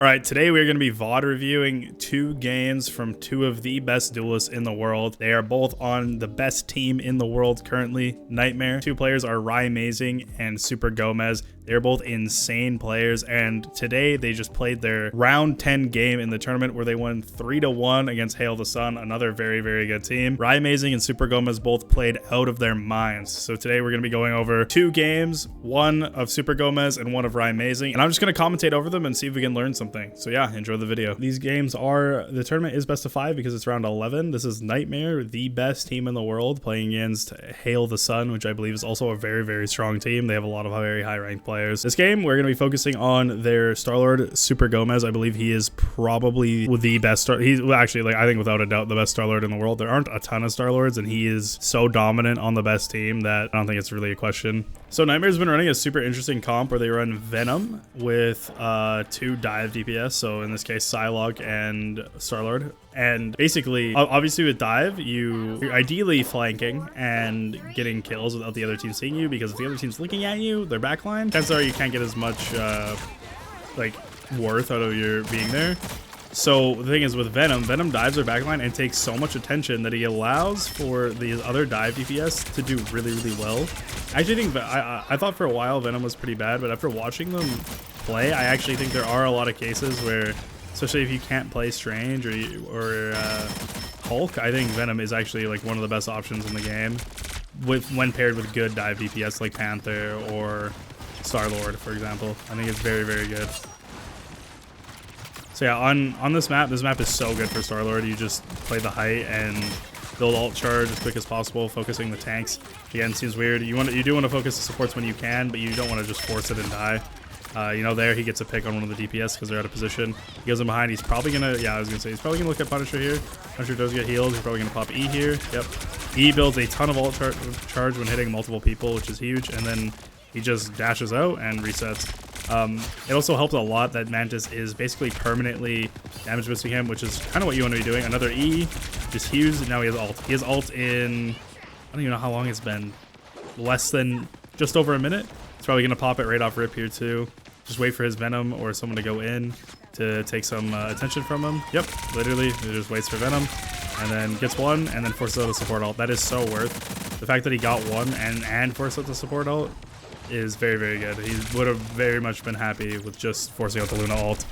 All right, today we're going to be VOD reviewing two games from two of the best duelists in the world. They are both on the best team in the world currently, Nightmare. Two players are Rymazing and SuperGomez. They're both insane players, and today they just played their round 10 game in the tournament where they won 3-1 against Hail the Sun, another very, very good team. Rymazing and SuperGomez both played out of their minds. So today we're going to be going over two games, one of SuperGomez and one of Rymazing, and I'm just going to commentate over them and see if we can learn something. So yeah, enjoy the video. These games are, the tournament is best of 5 because it's round 11. This is Nightmare, the best team in the world, playing against Hail the Sun, which I believe is also a very, very strong team. They have a lot of very high ranked players. This game, we're going to be focusing on their StarLord, SuperGomez. I believe he is probably the best star. He's actually, like, I think without a doubt, the best StarLord in the world. There aren't a ton of StarLords, and he is so dominant on the best team that I don't think it's really a question. So Nightmare's been running a super interesting comp where they run Venom with 2 dive DPS. So in this case, Psylocke and StarLord. And basically, obviously with dive, you're ideally flanking and getting kills without the other team seeing you, because if the other team's looking at you, their backline, chances are you can't get as much like worth out of your being there. So the thing is with Venom dives their backline and takes so much attention that he allows for these other dive DPS to do really, really well. I actually think I thought for a while Venom was pretty bad, but after watching them play, I actually think there are a lot of cases where, especially if you can't play Strange or Hulk, I think Venom is actually like one of the best options in the game when paired with good dive DPS like Panther or StarLord, for example. I think it's very, very good. So yeah, on this map is so good for StarLord. You just play the height and build ult charge as quick as possible, focusing the tanks. Again, seems weird. You do want to focus the supports when you can, but you don't want to just force it and die. You know, there he gets a pick on one of the DPS because they're out of position. He goes in behind. He's probably gonna, yeah, I was gonna say he's probably gonna look at Punisher here. Punisher does get healed. He's probably gonna pop E here. Yep. E builds a ton of ult charge when hitting multiple people, which is huge, and then he just dashes out and resets. It also helps a lot that Mantis is basically permanently damage boosting him, which is kind of what you want to be doing. Another E, just huge. Now he has ult. He has ult in, I don't even know how long it's been. Less than, just over a minute. He's probably going to pop it right off rip here too. Just wait for his Venom or someone to go in to take some attention from him. Yep, literally, he just waits for Venom and then gets one and then forces out a support ult. That is so worth. The fact that he got one and forced out the support ult is very, very good. He would have very much been happy with just forcing out the Luna ult.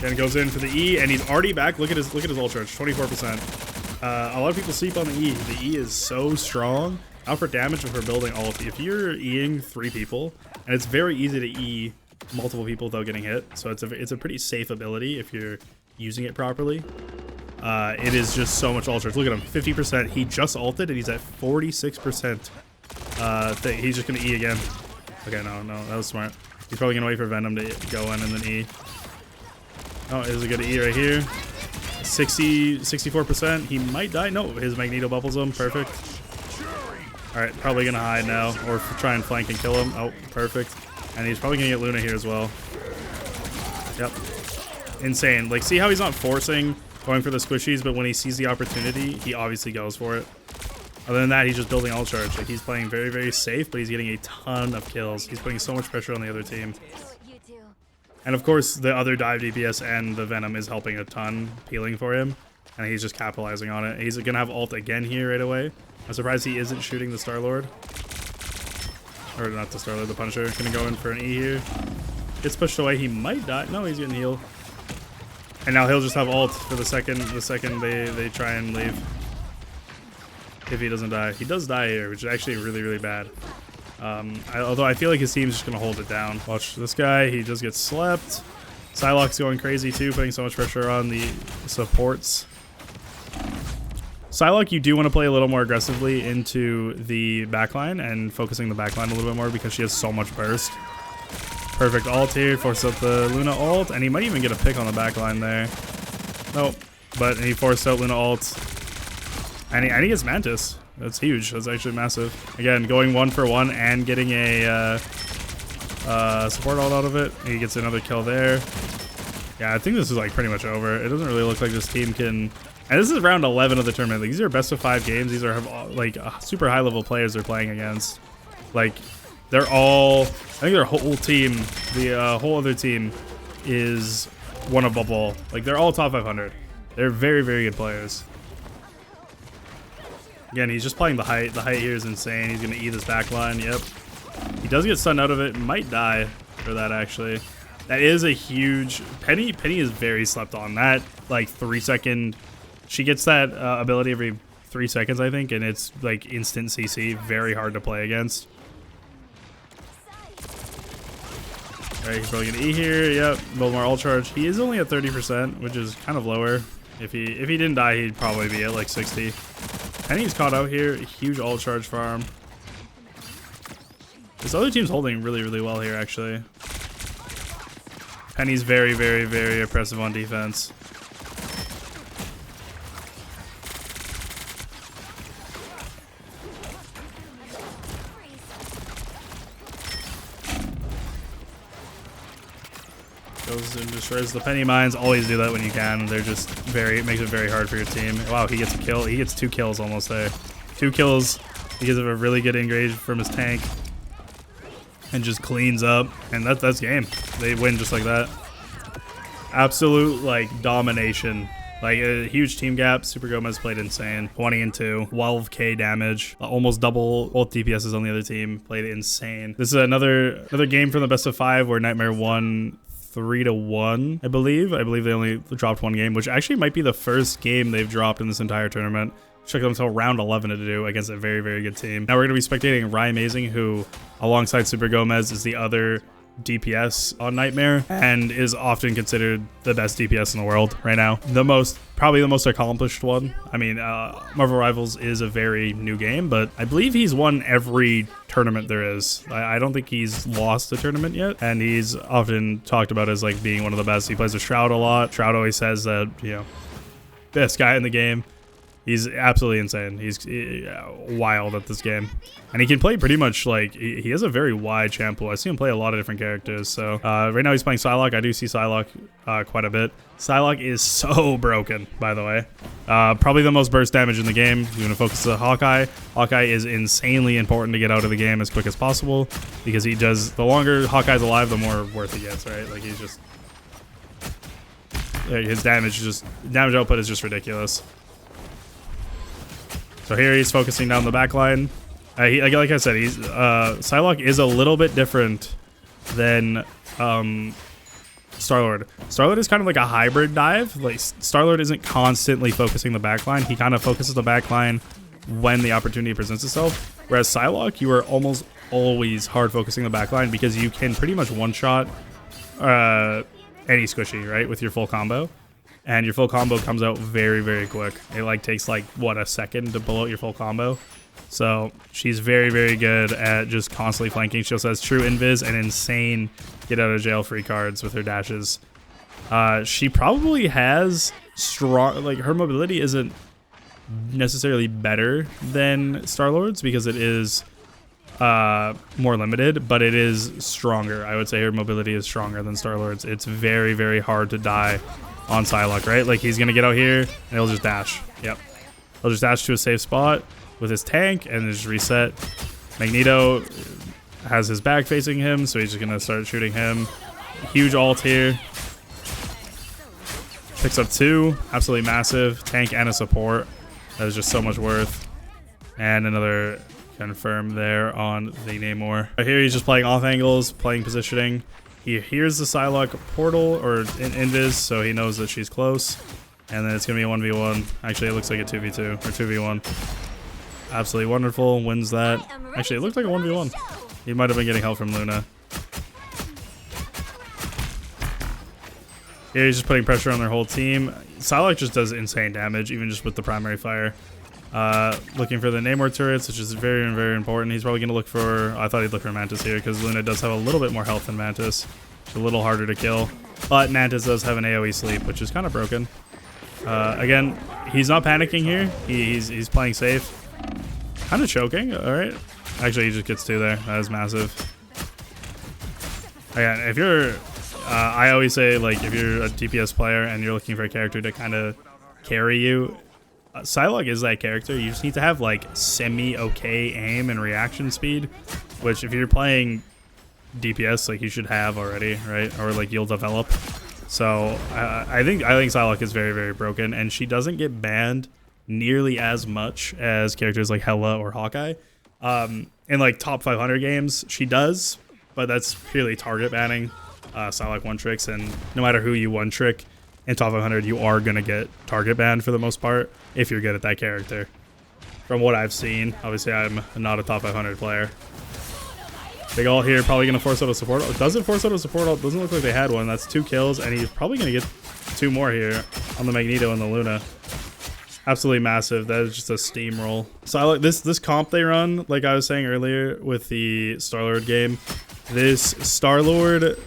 Then goes in for the E, and he's already back. Look at his ult charge, 24%. A lot of people sleep on the E. The E is so strong. Out for damage and for building ult. If you're Eing 3 people, and it's very easy to E multiple people without getting hit, so it's a pretty safe ability if you're using it properly. It is just so much ult charge. Look at him, 50%. He just ulted, and he's at 46%. He's just gonna E again. Okay, no, that was smart. He's probably gonna wait for Venom to go in and then E. Oh, is a good E right here. 64%. He might die. No, his Magneto bubbles him. Perfect. All right, probably gonna hide now or try and flank and kill him. Oh, perfect. And he's probably gonna get Luna here as well. Yep. Insane. Like, see how he's not forcing going for the squishies, but when he sees the opportunity, he obviously goes for it. Other than that, he's just building ult charge. Like, he's playing very, very safe, but he's getting a ton of kills. He's putting so much pressure on the other team. And of course, the other dive DPS and the Venom is helping a ton, peeling for him. And he's just capitalizing on it. He's gonna have ult again here right away. I'm surprised he isn't shooting the StarLord. Or not the StarLord, the Punisher. Gonna go in for an E here. Gets pushed away. He might die. No, he's getting healed. And now he'll just have ult for the second they try and leave. If he doesn't die. He does die here, which is actually really, really bad. Although I feel like his team's just going to hold it down. Watch this guy. He just gets slept. Psylocke's going crazy too, putting so much pressure on the supports. Psylocke, you do want to play a little more aggressively into the backline and focusing the backline a little bit more because she has so much burst. Perfect ult here. Force out the Luna ult. And he might even get a pick on the backline there. Nope. But he forced out Luna ult. And he gets Mantis. That's huge. That's actually massive. Again, going 1-for-1 and getting a support ult out of it. He gets another kill there. Yeah, I think this is like pretty much over. It doesn't really look like this team can... And this is round 11 of the tournament. Like, these are best of 5 games. These are like super high level players they're playing against. Like, They're all, I think their whole team, the whole other team is one above all. Like, they're all top 500. They're very, very good players. Again, he's just playing the height. The height here is insane. He's going to eat this back line. Yep. He does get stunned out of it. Might die for that, actually. That is a huge... Penny is very slept on. That, like, 3-second... She gets that ability every 3 seconds, I think, and it's, like, instant CC. Very hard to play against. Alright, he's probably going to E here. Yep. A little more ult charge. He is only at 30%, which is kind of lower. If he didn't die, he'd probably be at, like, 60. Penny's caught out here. Huge ult charge farm. This other team's holding really, really well here, actually. Penny's very, very, very oppressive on defense. Goes and destroys the Penny mines. Always do that when you can. They're just very, it makes it very hard for your team. Wow, he gets a kill. He gets 2 kills almost there. 2 kills because of a really good engage from his tank. And just cleans up. And that's game. They win just like that. Absolute, like, domination. Like, a huge team gap. SuperGomez played insane. 20 and 2. 12k damage. Almost double both DPSs on the other team. Played insane. This is another game from the best of 5 where Nightmare won 3-1, I believe. I believe they only dropped 1 game, which actually might be the first game they've dropped in this entire tournament. Took them until round 11 to do against a very, very good team. Now we're going to be spectating Rymazing, who, alongside SuperGomez, is the other DPS on Nightmare and is often considered the best DPS in the world right now. Probably the most accomplished one. I mean, Marvel Rivals is a very new game, but I believe he's won every tournament there is. I don't think he's lost a tournament yet, and he's often talked about as, like, being one of the best. He plays with Shroud a lot. Shroud always says that, you know, best guy in the game. He's absolutely insane. He's wild at this game. And he can play pretty much, like, he has a very wide champ pool. I see him play a lot of different characters. So right now he's playing Psylocke. I do see Psylocke quite a bit. Psylocke is so broken, by the way. Probably the most burst damage in the game. You're going to focus on Hawkeye. Hawkeye is insanely important to get out of the game as quick as possible because he does, the longer Hawkeye's alive, the more worth he gets, right? Like, he's just, his damage output is just ridiculous. So here he's focusing down the back line. Like I said, Psylocke is a little bit different than Star-Lord. Star-Lord is kind of like a hybrid dive. Like, Star-Lord isn't constantly focusing the back line. He kind of focuses the back line when the opportunity presents itself. Whereas Psylocke, you are almost always hard focusing the back line because you can pretty much one-shot any squishy, right, with your full combo. And your full combo comes out very, very quick. It, like, takes, like, what, a second to pull out your full combo. So she's very, very good at just constantly flanking. She also has true invis and insane get out of jail free cards with her dashes. She probably has strong, like, her mobility isn't necessarily better than Star-Lord's because it is more limited, but it is stronger. I would say her mobility is stronger than Star-Lord's. It's very, very hard to die on Psylocke, right? Like, he's gonna get out here and he'll just dash. Yep, he'll just dash to a safe spot with his tank and just reset. Magneto has his back facing him, so he's just gonna start shooting him. Huge ult here. Picks up 2, absolutely massive tank and a support. That is just so much worth. And another confirm there on the Namor. Here he's just playing off angles, playing positioning. He hears the Psylocke portal or invis, so he knows that she's close. And then it's going to be a 1v1. Actually, it looks like a 2v2 or 2v1. Absolutely wonderful. Wins that. Actually, it looked like a 1v1. He might have been getting help from Luna. Here he's just putting pressure on their whole team. Psylocke just does insane damage, even just with the primary fire. Looking for the Namor turrets, which is very, very important. He's probably going to look for... I thought he'd look for Mantis here because Luna does have a little bit more health than Mantis. It's a little harder to kill. But Mantis does have an AoE sleep, which is kind of broken. Again, he's not panicking here. He's playing safe. Kind of choking. All right. Actually, he just gets 2 there. That is massive. Again, if you're... I always say, like, if you're a DPS player and you're looking for a character to kind of carry you... Psylocke is that character. You just need to have, like, semi-okay aim and reaction speed. which if you're playing DPS, like you should have already, right? Or like you'll develop. So I think Psylocke is very, very broken, and she doesn't get banned nearly as much as characters like Hela or Hawkeye. In like top 500 games, she does, but that's purely target banning. Psylocke one tricks, and no matter who you one trick in top 500, you are gonna get target banned for the most part if you're good at that character. From what I've seen, obviously I'm not a top 500 player. Big ult here, probably gonna force out a support ult. Doesn't force out a support ult. Doesn't look like they had one. That's 2 kills, and he's probably gonna get 2 more here on the Magneto and the Luna. Absolutely massive. That is just a steamroll. So this comp they run, like I was saying earlier with the Star-Lord game, this Star-Lord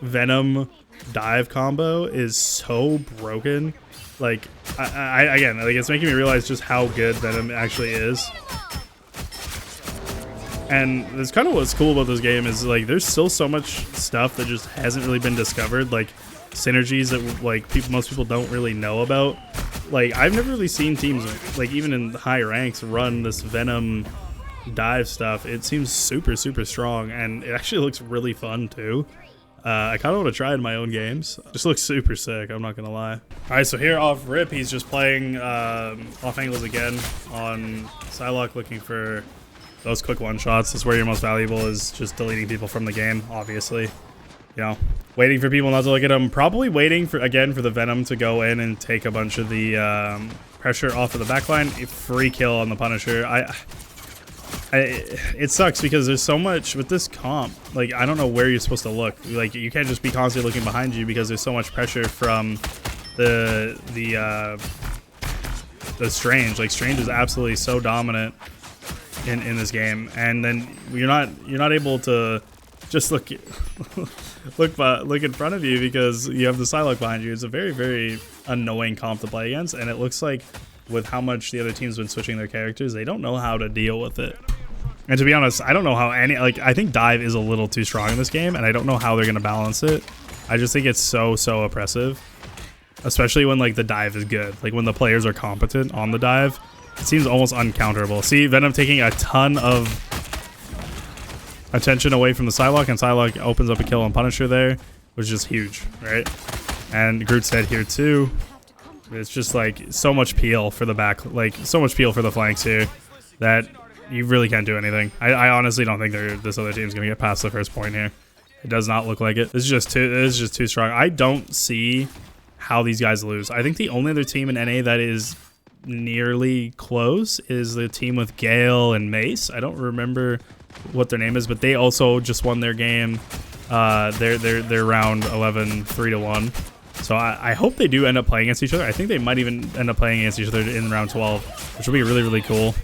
Venom dive combo is so broken. Like again, like it's making me realize just how good Venom actually is. And that's kind of what's cool about this game is like there's still so much stuff that just hasn't really been discovered, like synergies that like most people don't really know about. Like I've never really seen teams like even in high ranks run this Venom dive stuff. It seems super strong, and it actually looks really fun too. I kind of want to try it in my own games. Just looks super sick, I'm not gonna lie. All right, so here off rip, he's just playing off angles again on Psylocke, looking for those quick one shots. That's where you're most valuable, is just deleting people from the game, obviously. You know, waiting for people not to look at them. Probably waiting for the Venom to go in and take a bunch of the pressure off of the backline. A free kill on the Punisher. It sucks because there's so much with this comp. Like I don't know where you're supposed to look. Like you can't just be constantly looking behind you because there's so much pressure from the Strange. Like Strange is absolutely so dominant in this game, and then you're not able to just look in front of you because you have the Psylocke behind you. It's a very, very annoying comp to play against, and it looks like with how much the other team's been switching their characters, they don't know how to deal with it. And to be honest, I don't know how I think dive is a little too strong in this game, and I don't know how they're gonna balance it. I just think it's so oppressive, especially when like the dive is good. Like when the players are competent on the dive, it seems almost uncounterable. See, Venom taking a ton of attention away from the Psylocke, and Psylocke opens up a kill on Punisher there, which is just huge, right? And Groot's dead here too. It's just like so much peel for the back, like so much peel for the flanks here that you really can't do anything. I honestly don't think this other team's gonna get past the first point here. It does not look like it. This is just too strong. I don't see how these guys lose. I think the only other team in NA that is nearly close is the team with Gale and Mace. I don't remember what their name is, but they also just won their game. They're round 11 3-1. So I hope they do end up playing against each other. I think they might even end up playing against each other in round 12, which will be really cool.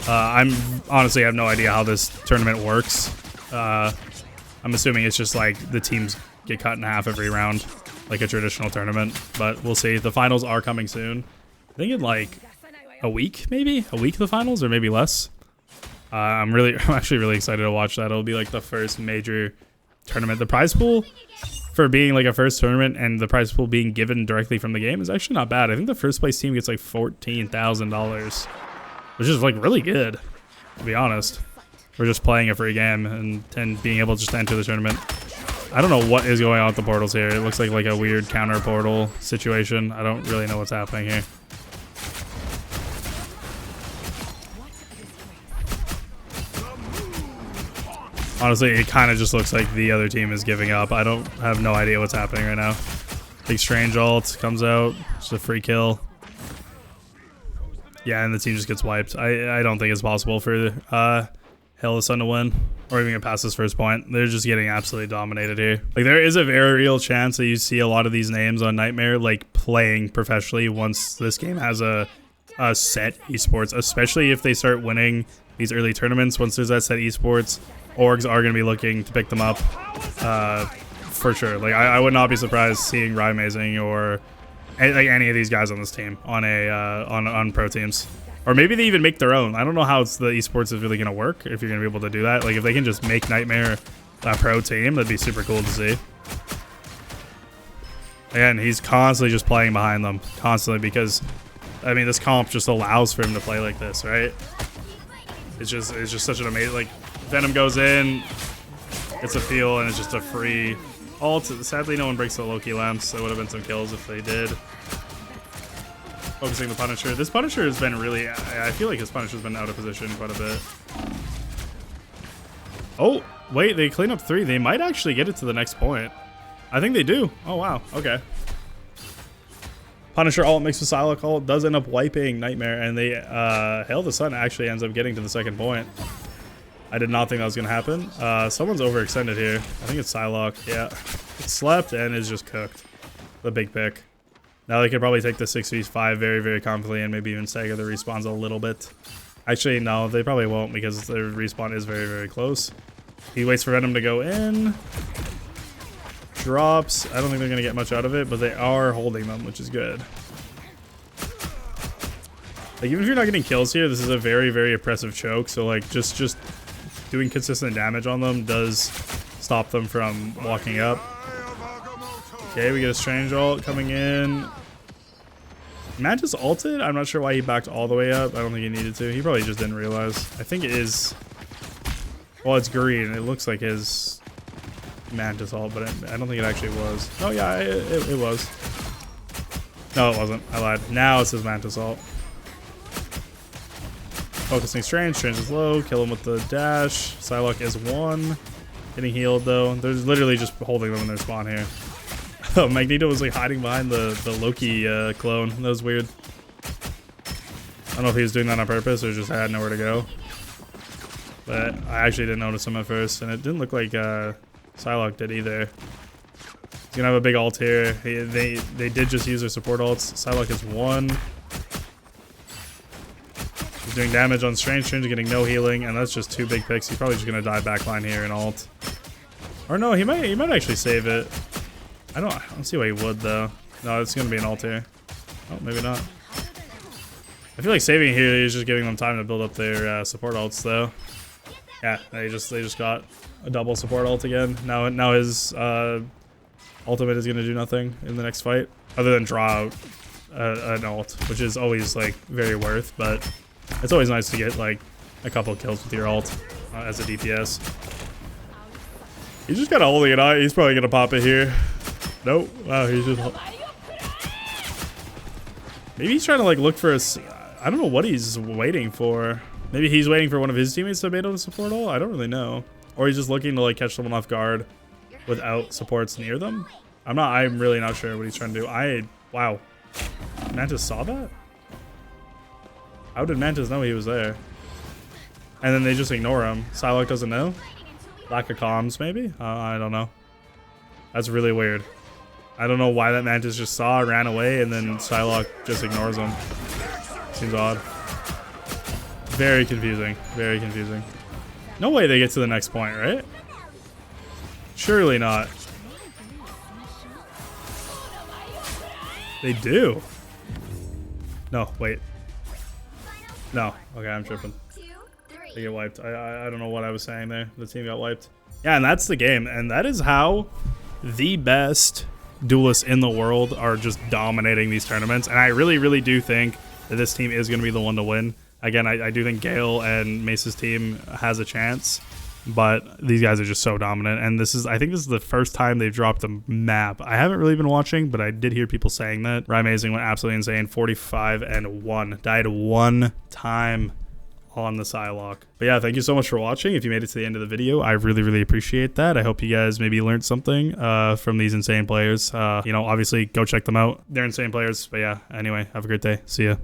I'm honestly have no idea how this tournament works. I'm assuming it's just like the teams get cut in half every round, like a traditional tournament, but we'll see. The finals are coming soon. I think in like a week, maybe a week, the finals, or maybe less. I'm actually really excited to watch that. It'll be like the first major tournament. The prize pool for being like a first tournament and the prize pool being given directly from the game is actually not bad. I think the first place team gets like $14,000, which is like really good, to be honest. We're just playing a free game and being able just to enter the tournament. I don't know what is going on with the portals here. It looks like a weird counter portal situation. I don't really know what's happening here. Honestly, it kind of just looks like the other team is giving up. I have no idea what's happening right now. Big Strange ult comes out. Just a free kill. Yeah, and the team just gets wiped. I don't think it's possible for Hell of Sun to win or even get past this first point. They're just getting absolutely dominated here. Like there is a very real chance that you see a lot of these names on Nightmare like playing professionally once this game has a set esports, especially if they start winning these early tournaments. Once there's that set esports, orgs are going to be looking to pick them up for sure. Like I would not be surprised seeing Rymazing or like any of these guys on this team on on pro teams, or maybe they even make their own. I don't know how the esports is really going to work if you're going to be able to do that. Like if they can just make Nightmare a pro team, that'd be super cool to see. Again, he's constantly just playing behind them constantly because I mean this comp just allows for him to play like this, right? It's just such an amazing, like Venom goes in. It's a feel, and it's just a free ult. Sadly, no one breaks the Loki lamps. There would have been some kills if they did. Focusing the Punisher. This Punisher has been really... I feel like his Punisher's been out of position quite a bit. Oh, wait. They clean up 3. They might actually get it to the next point. I think they do. Oh, wow. Okay. Punisher ult mixed with Psylocke ult does end up wiping Nightmare, and they Hail the Sun actually ends up getting to the second point. I did not think that was going to happen. Someone's overextended here. I think it's Psylocke. Yeah. It slept and is just cooked. The big pick. Now they could probably take the 6v5 very, very confidently and maybe even stagger the respawns a little bit. Actually, no, they probably won't because their respawn is very, very close. He waits for Venom to go in. Drops. I don't think they're going to get much out of it, but they are holding them, which is good. Like, even if you're not getting kills here, this is a very, very oppressive choke. So, like, just doing consistent damage on them does stop them from walking up. Okay, we get a Strange ult coming in. Mantis ulted. I'm not sure why he backed all the way up. I don't think he needed to. He probably just didn't realize. I think it is... Well, it's green. It looks like his Mantis ult, but I don't think it actually was. Oh, yeah, it was. No, it wasn't. I lied. Now it's his Mantis ult. Focusing Strange. Strange is low. Kill him with the dash. Psylocke is 1. Getting healed, though. They're literally just holding them in their spawn here. Oh, Magneto was like hiding behind the Loki clone. That was weird. I don't know if he was doing that on purpose or just had nowhere to go. But I actually didn't notice him at first, and it didn't look like Psylocke did either. He's gonna have a big ult here. They did just use their support ults. Psylocke is 1. He's doing damage on Strange. Strange getting no healing, and that's just 2 big picks. He's probably just gonna die backline here and ult. Or no, he might actually save it. I don't see why he would though. No, it's gonna be an ult here. Oh, maybe not. I feel like saving it here is just giving them time to build up their support ults though. Yeah, they just got a double support ult again. Now his ultimate is gonna do nothing in the next fight other than draw out an ult, which is always like very worth. But it's always nice to get like a couple kills with your ult as a DPS. He's just kind of holding it out. He's probably gonna pop it here. Nope. Wow, he's just... Maybe he's trying to like look for a... I don't know what he's waiting for. Maybe he's waiting for one of his teammates to be able to support all? I don't really know. Or he's just looking to like catch someone off guard without supports near them. I'm really not sure what he's trying to do. Wow. Mantis saw that? How did Mantis know he was there? And then they just ignore him. Psylocke doesn't know? Lack of comms, maybe? I don't know. That's really weird. I don't know why that Mantis just saw, ran away, and then Psylocke just ignores him. Seems odd. Very confusing. Very confusing. No way they get to the next point, right? Surely not. They do. No, wait. No. Okay, I'm tripping. They get wiped. I don't know what I was saying there. The team got wiped. Yeah, and that's the game. And that is how the best duelists in the world are just dominating these tournaments. And I really, really do think that this team is going to be the one to win. Again, I do think Gale and Mace's team has a chance, but these guys are just so dominant. And I think this is the first time they've dropped a map. I haven't really been watching, but I did hear people saying that. Rymazing went absolutely insane. 45-1. Died 1 time on the Psylocke. But yeah, thank you so much for watching. If you made it to the end of the video, I really, really appreciate that. I hope you guys maybe learned something from these insane players. You know, obviously go check them out. They're insane players. But yeah, anyway, have a great day. See ya.